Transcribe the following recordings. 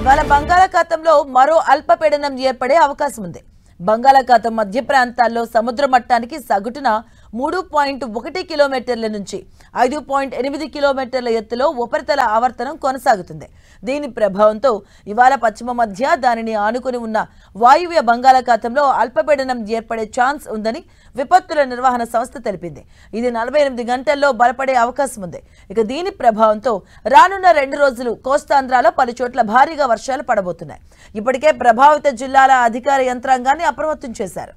ఇవాళ బంగాళాఖాతంలో మరో అల్పపీడనం ఏర్పడే అవకాశం ఉంది. బంగాళాఖాతం మధ్య ప్రాంతాల్లో సముద్ర మట్టానికి సగటున 3.1 కిలోమీటర్ల నుంచి 5.8 కిలోమీటర్ల ఎత్తులో ఉపరితల ఆవర్తనం కొనసాగుతుంది. దీని ప్రభావంతో ఇవాళ పశ్చిమ మధ్య దానిని ఆనుకుని ఉన్న వాయువ్య బంగాళాఖాతంలో అల్పపీడనం ఏర్పడే ఛాన్స్ ఉందని విపత్తుల నిర్వహణ సంస్థ తెలిపింది. ఇది 48 గంటల్లో బలపడే అవకాశం ఉంది. ఇక దీని ప్రభావంతో రానున్న 2 రోజులు కోస్తాంధ్రలో పలు చోట్ల భారీగా వర్షాలు పడబోతున్నాయి. ఇప్పటికే ప్రభావిత జిల్లాల అధికార యంత్రాంగాన్ని అప్రమత్తం చేశారు.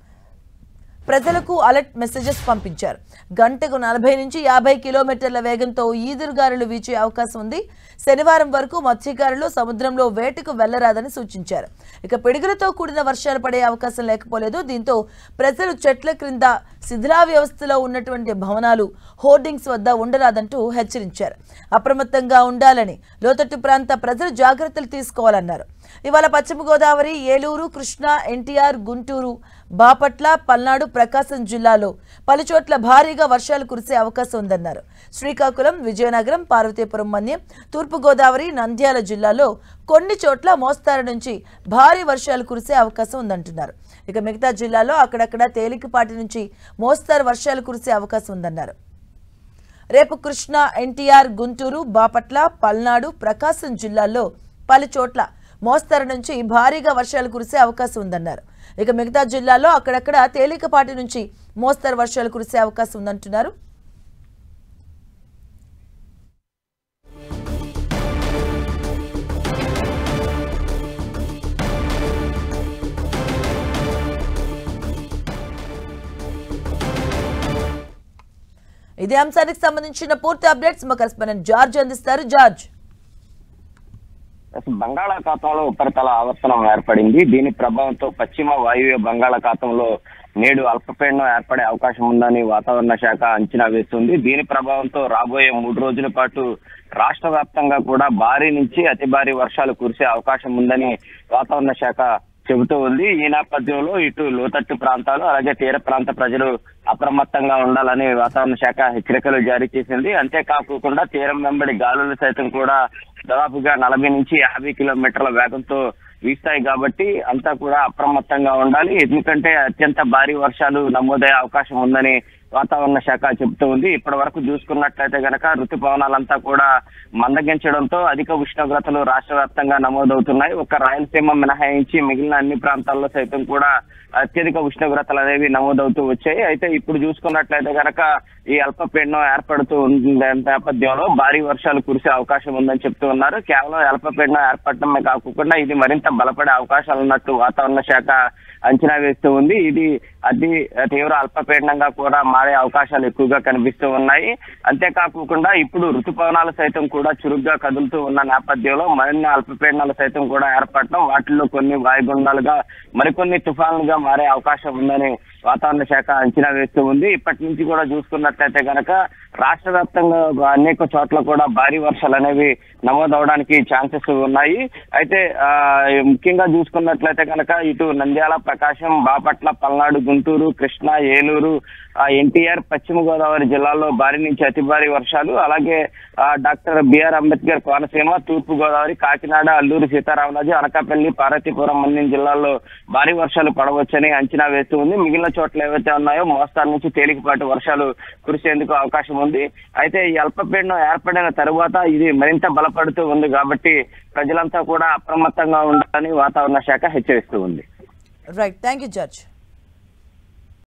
ప్రజలకు అలర్ట్ మెసేజెస్ పంపించారు. గంటకు 40 నుంచి 50 కిలోమీటర్ల వేగంతో ఈదురుగాలులు వీచే అవకాశం ఉంది. శనివారం వరకు మత్స్యకారులు సముద్రంలో వేటకు వెళ్లరాదని సూచించారు. ఇక పిడుగులతో కూడిన వర్షాలు పడే అవకాశం లేకపోలేదు. దీంతో ప్రజలు చెట్ల క్రింద శిథిలా వ్యవస్థలో ఉన్నటువంటి భవనాలు, హోర్డింగ్స్ వద్ద ఉండరాదంటూ హెచ్చరించారు. అప్రమత్తంగా ఉండాలని లోతట్టు ప్రాంత ప్రజలు జాగ్రత్తలు తీసుకోవాలన్నారు. ఇవాళ పశ్చిమ గోదావరి, ఏలూరు, కృష్ణా, ఎన్టీఆర్, గుంటూరు, బాపట్ల, పల్నాడు, ప్రకాశం జిల్లాలో పలుచోట్ల భారీగా వర్షాలు కురిసే అవకాశం ఉందన్నారు. శ్రీకాకుళం, విజయనగరం, పార్వతీపురం, మన్యం, తూర్పుగోదావరి, నంద్యాల జిల్లాలో కొన్ని చోట్ల మోస్తారు నుంచి భారీ వర్షాలు కురిసే అవకాశం ఉందంటున్నారు. ఇక మిగతా జిల్లాలో అక్కడక్కడ తేలికపాటి నుంచి మోస్తారు వర్షాలు కురిసే అవకాశం ఉందన్నారు. రేపు కృష్ణా, ఎన్టీఆర్, గుంటూరు, బాపట్ల, పల్నాడు, ప్రకాశం జిల్లాల్లో పలు చోట్ల మోస్తరు నుంచి భారీగా వర్షాలు కురిసే అవకాశం ఉందన్నారు. ఇక మిగతా జిల్లాల్లో అక్కడక్కడ తేలికపాటి నుంచి మోస్తరు వర్షాలు కురిసే అవకాశం ఉందంటున్నారు. ఇదే అంశానికి సంబంధించిన పూర్తి అప్డేట్స్ మా కరెస్పాండెంట్ జార్జ్ అందిస్తారు. జార్జ్, బంగాళాఖాతంలో ఉపరితల ఆవర్తనం ఏర్పడింది. దీని ప్రభావంతో పశ్చిమ వాయువ్య బంగాళాఖాతంలో నేడు అల్పపీడనం ఏర్పడే అవకాశం ఉందని వాతావరణ శాఖ అంచనా వేస్తుంది. దీని ప్రభావంతో రాబోయే 3 రోజుల పాటు రాష్ట్ర వ్యాప్తంగా కూడా భారీ నుంచి అతి భారీ వర్షాలు కురిసే అవకాశం ఉందని వాతావరణ శాఖ చెబుతూ ఉంది. ఈ నేపథ్యంలో ఇటు లోతట్టు ప్రాంతాలు అలాగే తీర ప్రాంత ప్రజలు అప్రమత్తంగా ఉండాలని వాతావరణ శాఖ హెచ్చరికలు జారీ చేసింది. అంతేకాకుండా తీరం వెంబడి గాలులు సైతం కూడా దాదాపుగా 40 నుంచి 50 కిలోమీటర్ల వేగంతో వీస్తాయి కాబట్టి అంతా కూడా అప్రమత్తంగా ఉండాలి. ఎందుకంటే అత్యంత భారీ వర్షాలు నమోదయ్యే అవకాశం ఉందని వాతావరణ శాఖ చెబుతూ ఉంది. ఇప్పటి వరకు చూసుకున్నట్లయితే గనక ఋతుపవనాలంతా కూడా మందగించడంతో అధిక ఉష్ణోగ్రతలు రాష్ట్ర వ్యాప్తంగా నమోదవుతున్నాయి. ఒక రాయలసీమ మినహాయించి మిగిలిన అన్ని ప్రాంతాల్లో సైతం కూడా అత్యధిక ఉష్ణోగ్రతలు అనేవి నమోదవుతూ వచ్చాయి. అయితే ఇప్పుడు చూసుకున్నట్లయితే గనక ఈ అల్పపీడనం ఏర్పడుతూ ఉన్న నేపథ్యంలో భారీ వర్షాలు కురిసే అవకాశం ఉందని చెప్తూ ఉన్నారు. కేవలం అల్పపీడనం ఏర్పడటమే కాకుండా ఇది మరింత బలపడే అవకాశాలు ఉన్నట్టు వాతావరణ శాఖ అంచనా వేస్తూ ఉంది. ఇది అతి తీవ్ర అల్పపీడనంగా కూడా మారే అవకాశాలు ఎక్కువగా కనిపిస్తూ ఉన్నాయి. అంతేకాకుండా ఇప్పుడు ఋతుపవనాలు సైతం కూడా చురుగ్గా కదులుతూ ఉన్న నేపథ్యంలో మరిన్ని అల్పపీడనాలు సైతం కూడా ఏర్పడటం, వాటిల్లో కొన్ని వాయుగుండాలుగా మరికొన్ని తుఫాన్లుగా మారే అవకాశం ఉందని వాతావరణ శాఖ అంచనా వేస్తూ ఉంది. ఇప్పటి నుంచి కూడా చూసుకున్నట్లయితే కనుక రాష్ట్ర వ్యాప్తంగా అనేక చోట్ల కూడా భారీ వర్షాలు అనేవి నమోదవడానికి ఛాన్సెస్ ఉన్నాయి. అయితే ముఖ్యంగా చూసుకున్నట్లయితే కనుక ఇటు నంద్యాల, ప్రకాశం, బాపట్ల, పల్నాడు, గుంటూరు, కృష్ణా, ఏలూరు, ఎన్టీఆర్, పశ్చిమ గోదావరి జిల్లాల్లో భారీ నుంచి అతి భారీ వర్షాలు, అలాగే డాక్టర్ బిఆర్ అంబేద్కర్ కోనసీమ, తూర్పు గోదావరి, కాకినాడ, అల్లూరు సీతారామరాజు, అనకాపల్లి, పార్వతీపురం, మన్యం జిల్లాల్లో భారీ వర్షాలు పడవచ్చని అంచనా వేస్తూ ఉంది. మిగిలిన చోట్ల ఏవైతే ఉన్నాయో మోస్తారు నుంచి తేలికపాటి వర్షాలు కురిసేందుకు అవకాశం ఉంది. అయితే ఈ అల్పపీడనం ఏర్పడిన తరువాత ఇది మరింత బలపడుతూ ఉంది కాబట్టి ప్రజలంతా కూడా అప్రమత్తంగా ఉండాలని వాతావరణ శాఖ హెచ్చరిస్తూ ఉంది. Right, thank you George.